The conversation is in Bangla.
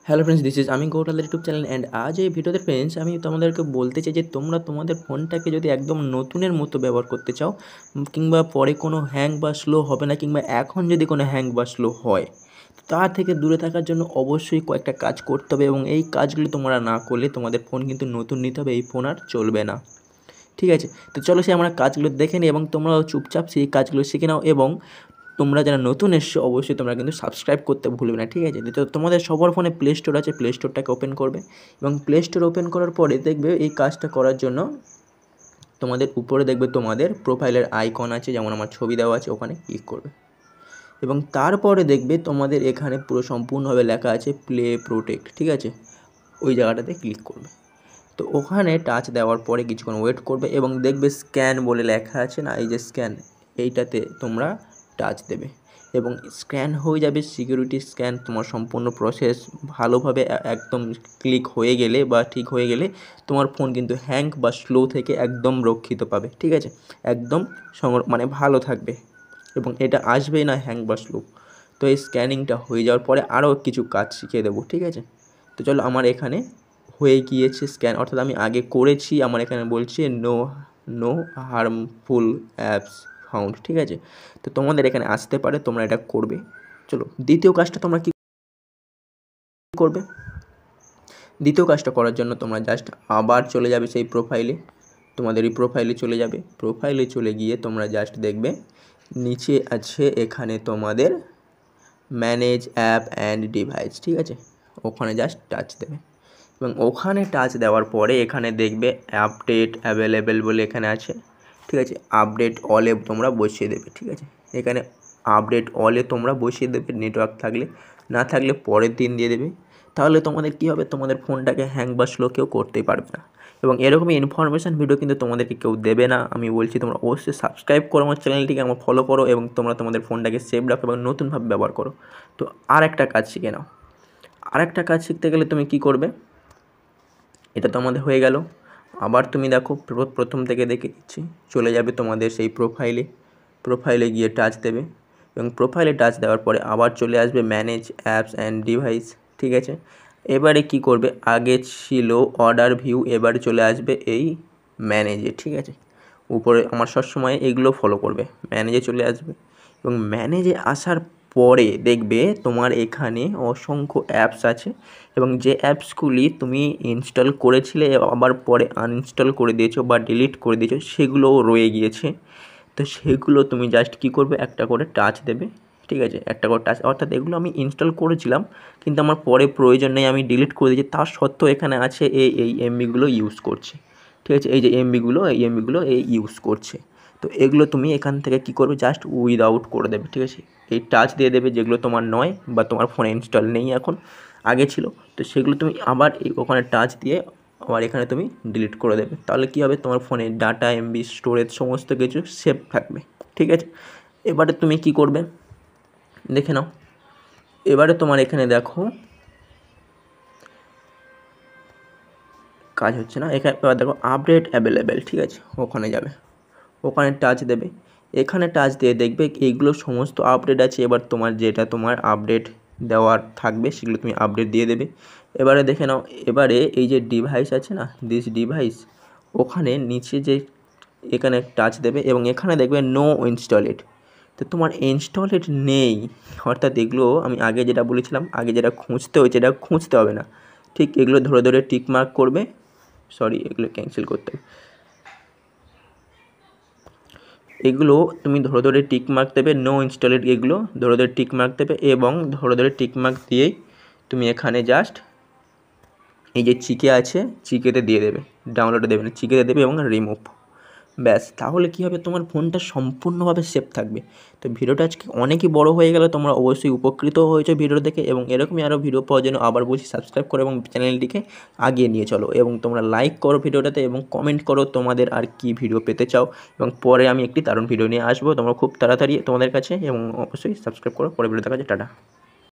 হ্যালো ফ্রেন্ডস, দিস ইজ আমি গৌরালের ইউটিউব চ্যানেল অ্যান্ড আজ এই ভিডিওতে ফ্রেন্ডস আমি তোমাদেরকে বলতে চাই যে তোমরা তোমাদের ফোনটাকে যদি একদম নতুনের মতো ব্যবহার করতে চাও কিংবা পরে কোনো হ্যাং বা স্লো হবে না, কিংবা এখন যদি কোনো হ্যাং বা স্লো হয় তার থেকে দূরে থাকার জন্য অবশ্যই কয়েকটা কাজ করতে হবে, এবং এই কাজগুলো তোমরা না করলে তোমাদের ফোন কিন্তু নতুন নিতে হবে, এই ফোন আর চলবে না। ঠিক আছে, তো চলো সে আমরা কাজগুলো দেখে নিই এবং তোমরাও চুপচাপ সেই কাজগুলো শিখে নাও। এবং তোমরা যারা নতুন এসছো অবশ্যই তোমরা কিন্তু সাবস্ক্রাইব করতে ভুলবে না। ঠিক আছে, তো তোমাদের সবার ফোনে প্লে স্টোর আছে, প্লে স্টোরটাকে ওপেন করবে এবং প্লে স্টোর ওপেন করার পরে দেখবে এই কাজটা করার জন্য তোমাদের উপরে দেখবে তোমাদের প্রোফাইলের আইকন আছে, যেমন আমার ছবি দেওয়া আছে, ওখানে ক্লিক করবে এবং তারপরে দেখবে তোমাদের এখানে পুরো সম্পূর্ণভাবে লেখা আছে প্লে প্রোটেক্ট। ঠিক আছে, ওই জায়গাটাতে ক্লিক করবে। তো ওখানে টাচ দেওয়ার পরে কিছুক্ষণ ওয়েট করবে এবং দেখবে স্ক্যান বলে লেখা আছে না, এই যে স্ক্যান, এইটাতে তোমরা টাচ দেবে এবং স্ক্যান হয়ে যাবে। সিকিউরিটি স্ক্যান তোমার সম্পূর্ণ প্রসেস ভালোভাবে একদম ক্লিক হয়ে গেলে বা ঠিক হয়ে গেলে তোমার ফোন কিন্তু হ্যাং বা স্লো থেকে একদম রক্ষিত পাবে। ঠিক আছে, একদম মানে ভালো থাকবে এবং এটা আসবেই না হ্যাং বা স্লো। তো এই স্ক্যানিংটা হয়ে যাওয়ার পরে আরও কিছু কাজ শিখিয়ে দেবো। ঠিক আছে, তো চলো আমার এখানে হয়ে গিয়েছে স্ক্যান, অর্থাৎ আমি আগে করেছি। আমার এখানে বলছে no no harmful apps found. ঠিক আছে, তো তোমাদের এখানে আসতে পারে, তোমরা এটা করবে। চলো দ্বিতীয় কাজটা তোমরা কি করবে। দ্বিতীয় কাজটা করার জন্য তোমরা জাস্ট আবার চলে যাবে সেই প্রোফাইলে, তোমাদের এই প্রোফাইলে চলে যাবে। প্রোফাইলে চলে গিয়ে তোমরা জাস্ট দেখবে নিচে আছে এখানে তোমাদের ম্যানেজ অ্যাপ অ্যান্ড ডিভাইস। ঠিক আছে, ওখানে জাস্ট টাচ দেবে এবং ওখানে টাচ দেওয়ার পরে এখানে দেখবে আপডেট অ্যাভেলেবেল বলে এখানে আছে। ঠিক আছে, আপডেট অলে তোমরা বসিয়ে দেবে। ঠিক আছে, এখানে আপডেট অলে তোমরা বসিয়ে দেবে, নেটওয়ার্ক থাকলে, না থাকলে পরের দিন দিয়ে দেবে। তাহলে তোমাদের কী হবে, তোমাদের ফোনটাকে হ্যাং বা স্লো কেউ করতেই পারবে না। এবং এরকমই ইনফরমেশান ভিডিও কিন্তু তোমাদেরকে কেউ দেবে না। আমি বলছি তোমরা অবশ্যই সাবস্ক্রাইব করো আমার চ্যানেলটিকে, আমার ফলো করো এবং তোমরা তোমাদের ফোনটাকে সেভ রাখো এবং নতুনভাবে ব্যবহার করো। তো আর একটা কাজ শিখে নাও। আর একটা কাজ শিখতে গেলে তুমি কি করবে, এটা তো আমাদের হয়ে গেল। আবার তুমি দেখো প্রথম থেকে দেখে দিচ্ছি, চলে যাবে তোমাদের সেই প্রোফাইলে গিয়ে টাচ দেবে এবং প্রোফাইলে টাচ দেওয়ার পরে আবার চলে আসবে ম্যানেজ অ্যাপস অ্যান্ড ডিভাইস। ঠিক আছে, এবারে কি করবে, আগে ছিল অর্ডার ভিউ, এবারে চলে আসবে এই ম্যানেজে। ঠিক আছে, উপরে আমার সবসময় এগুলো ফলো করবে, ম্যানেজে চলে আসবে এবং ম্যানেজে আসার পরে দেখবে তোমার এখানে অসংখ্য অ্যাপস আছে এবং যে অ্যাপসগুলি তুমি ইনস্টল করেছিলে আবার পরে আনইনস্টল করে দিয়েছো বা ডিলিট করে দিয়েছো সেগুলোও রয়ে গিয়েছে। তো সেগুলো তুমি জাস্ট কী করবে, একটা করে টাচ দেবে। ঠিক আছে, একটা করে টাচ, অর্থাৎ এগুলো আমি ইনস্টল করেছিলাম কিন্তু আমার পরে প্রয়োজন নেই, আমি ডিলিট করে দিয়েছি, তার সত্ত্বেও এখানে আছে এই এমবিগুলো ইউজ করছে। ঠিক আছে, এই যে এমবিগুলো ইউজ করছে। তো এগুলো তুমি এখান থেকে কী করবে, জাস্ট উইদাউট করে দেবে। ঠিক আছে, এই টাচ দিয়ে দেবে যেগুলো তোমার নয় বা তোমার ফোনে ইনস্টল নেই এখন, আগে ছিল, তো সেগুলো তুমি আবার ওখানে টাচ দিয়ে আবার এখানে তুমি ডিলিট করে দেবে। তাহলে কী হবে, তোমার ফোনে ডাটা, এমবি, স্টোরেজ সমস্ত কিছু সেভ থাকবে। ঠিক আছে, এবারে তুমি কি করবে দেখে নাও। এবারে তোমার এখানে দেখো কাজ হচ্ছে না, এখানে এবার দেখো আপডেট অ্যাভেলেবেল। ঠিক আছে, ওখানে যাবে, ওখানে টাচ দেবে। এখানে টাচ দিয়ে দেখবে এইগুলো সমস্ত আপডেট আছে। এবার তোমার যেটা তোমার আপডেট দেওয়ার থাকবে সেগুলো তুমি আপডেট দিয়ে দেবে। এবারে দেখে নাও, এবারে এই যে ডিভাইস আছে না, দিস ডিভাইস, ওখানে নিচে যে এখানে টাচ দেবে এবং এখানে দেখবে নো ইনস্টলেড। তো তোমার ইনস্টলেড নেই, অর্থাৎ এগুলো আমি আগে যেটা বলেছিলাম, আগে যেটা খুঁজতে হয়েছে এটা খুঁজতে হবে না। ঠিক এগুলো ধরে ধরে টিক মার্ক করবে, সরি এগুলো ক্যান্সেল করতে হবে। এগুলো তুমি ধরে ধরে টিক মার্ক দেবে, নো ইনস্টলেড, এগুলো ধরে ধরে টিক মার্ক দেবে এবং ধরে ধরে টিক মার্ক দিয়েই তুমি এখানে জাস্ট এই যে চিকে আছে চিকেতে দিয়ে দেবে, ডাউনলোডে দেবে না, চিকেতে দেবে এবং রিমুভ। ব্যাস, তাহলে কী হবে, তোমার ফোনটা সম্পূর্ণভাবে সেফ থাকবে। তো ভিডিওটা আজকে অনেকই বড় হয়ে গেল, তোমরা অবশ্যই উপকৃত হয়েছো ভিডিও দেখে এবং এরকমই আরও ভিডিও পাওয়ার জন্য আবার বলছি সাবস্ক্রাইব করো এবং চ্যানেলটিকে আগিয়ে নিয়ে চলো এবং তোমরা লাইক করো ভিডিওটাতে এবং কমেন্ট করো তোমাদের আর কি ভিডিও পেতে চাও এবং পরে আমি একটি দারুণ ভিডিও নিয়ে আসবো তোমরা খুব তাড়াতাড়ি তোমাদের কাছে, এবং অবশ্যই সাবস্ক্রাইব করো। পরে ভিডিও দেখা যায়, টাটা।